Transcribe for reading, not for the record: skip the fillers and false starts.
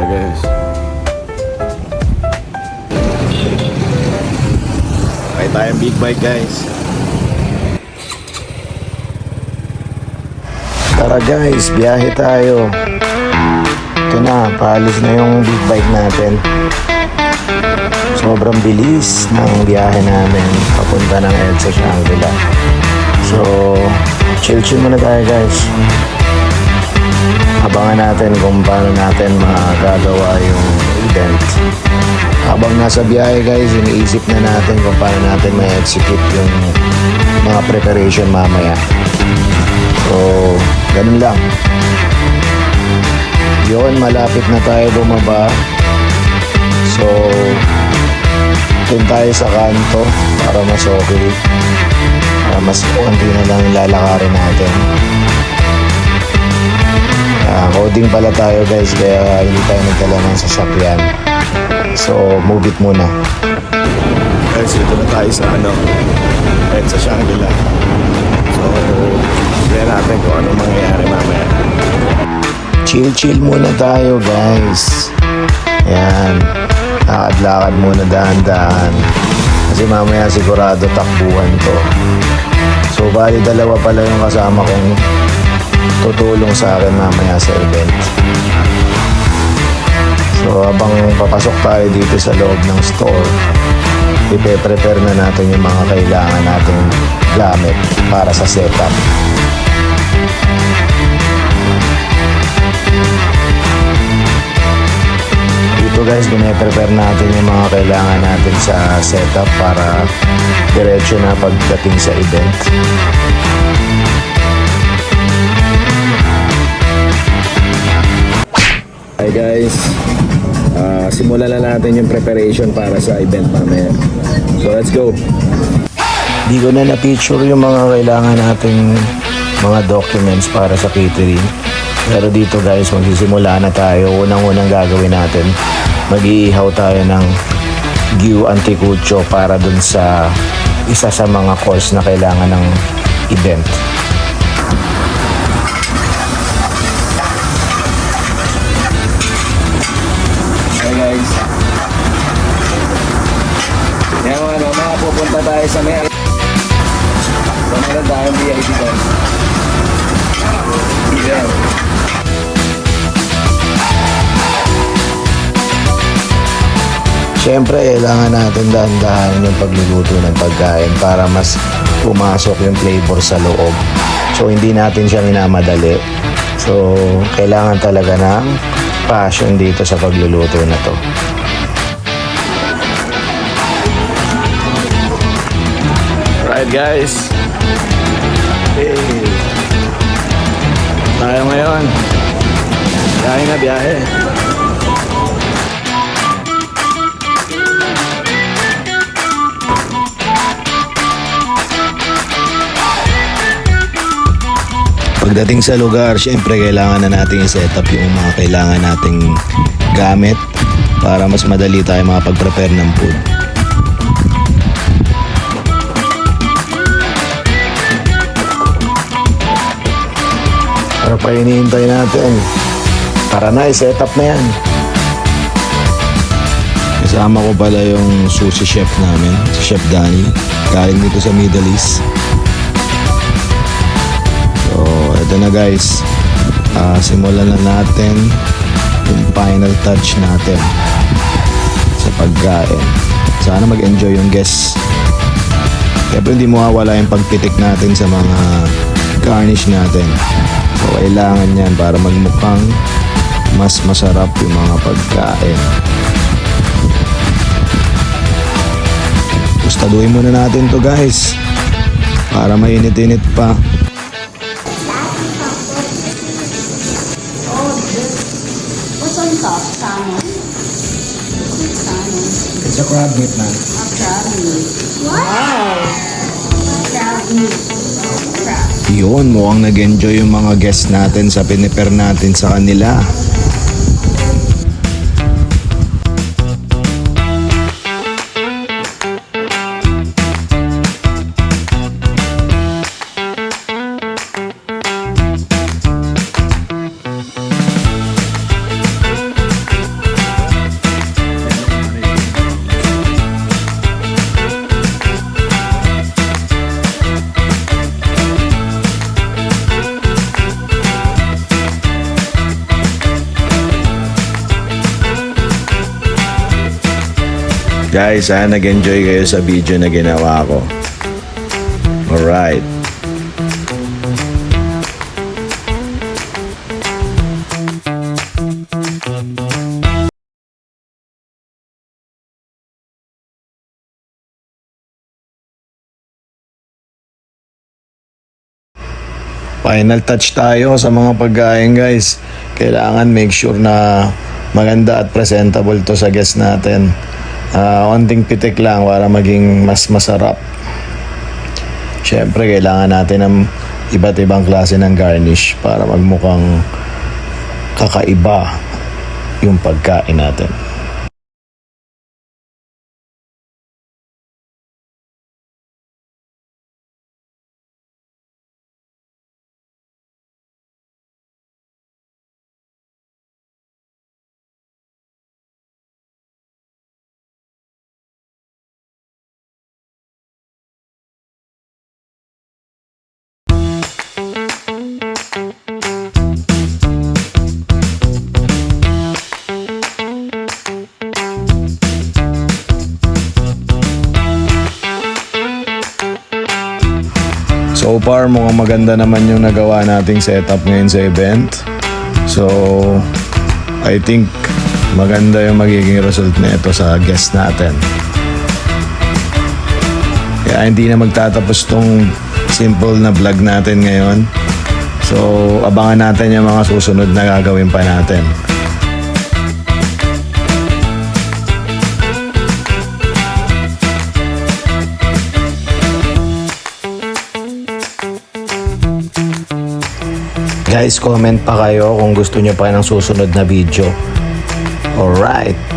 guys. Kaya tayong big bike guys. Tara guys, biyahe tayo. Ito na, paalis na yung big bike natin. Sobrang bilis ng biyahe namin papunta ng EDSA Shangri-La. So, chill muna tayo guys. Abangan natin kung paano natin magagawa yung event. Habang nasa biyahe guys, iniisip na natin kung paano natin ma-execute yung mga preparation mamaya. So, ganun lang. Yun, malapit na tayo bumaba. So, dun tayo sa kanto para mas okay. Mas konti na lang lalakarin natin. Coding pala tayo guys, kaya hindi tayo nagdala ng sasakyan. So, move it muna. Guys, ito na tayo sa sa Shangri-La. So, tignan natin kung anong mangyayari mamaya. Chill muna tayo guys. Ayan, lakad-lakad muna dahan-dahan. Kasi mamaya sigurado takbuhan to. So, bali dalawa pala yung kasama kong tutulong sa akin mamaya sa event. So habang papasok tayo dito sa loob ng store, ipe-prepare na natin yung mga kailangan nating gamit para sa setup. Dito guys, pine-prepare natin yung mga kailangan natin sa setup para diretso na pagdating sa event. Hi guys, simulan na natin yung preparation para sa event mamaya. So let's go. Di ko na na-picture yung mga kailangan nating mga documents para sa catering. Pero dito guys, magsisimula na tayo. Unang-unang gagawin natin, mag-iihaw tayo ng gyu anticucho para dun sa isa sa mga course na kailangan ng event. Guys, yan mga pupunta tayo sa may so meron tayong VIP doon. Yeah. Siyempre kailangan natin dahan-dahan yung pagluluto ng pagkain para mas pumasok yung flavor sa loob. So hindi natin siya minamadali. So kailangan talaga ng passion dito sa pagluluto na to. Alright guys, hey, tayo ngayon biyahe. Pagdating sa lugar, syempre kailangan na natin i-set up yung mga kailangan nating gamit para mas madali tayo makapag-prepare ng food. Para pa hinihintay natin. Tara na, i-set up na yan. Kasama ko pala yung sushi chef namin, si Chef Danny. Galing dito sa Middle East. Ito na guys, simulan na natin yung final touch natin sa pagkain. Sana mag-enjoy yung guests. Siyempre hindi mawawala yung pagpitik natin sa mga garnish natin. So kailangan yan para magmukhang mas masarap yung mga pagkain. Gustaduhin muna natin to guys para mainit-init pa. Salmon. It's a crab meat man. Crab meat. Wow! Crab meat. Crab. Yun, mukhang nag-enjoy yung mga guests natin sa piniper natin sa kanila. Guys, nag-enjoy kayo sa video na ginawa ko. Alright. Final touch tayo sa mga pagkain, guys. Kailangan make sure na maganda at presentable to sa guest natin. Onting pitik lang para maging mas masarap. Siyempre, kailangan natin ng iba't ibang klase ng garnish para magmukhang kakaiba yung pagkain natin. So far, mukhang maganda naman yung nagawa nating setup ngayon sa event. So, I think maganda yung magiging result nito sa guest natin. Kaya hindi na magtatapos tong simple na vlog natin ngayon. So, abangan natin yung mga susunod na gagawin pa natin. Guys, comment pa kayo kung gusto nyo pa ng susunod na video. Alright.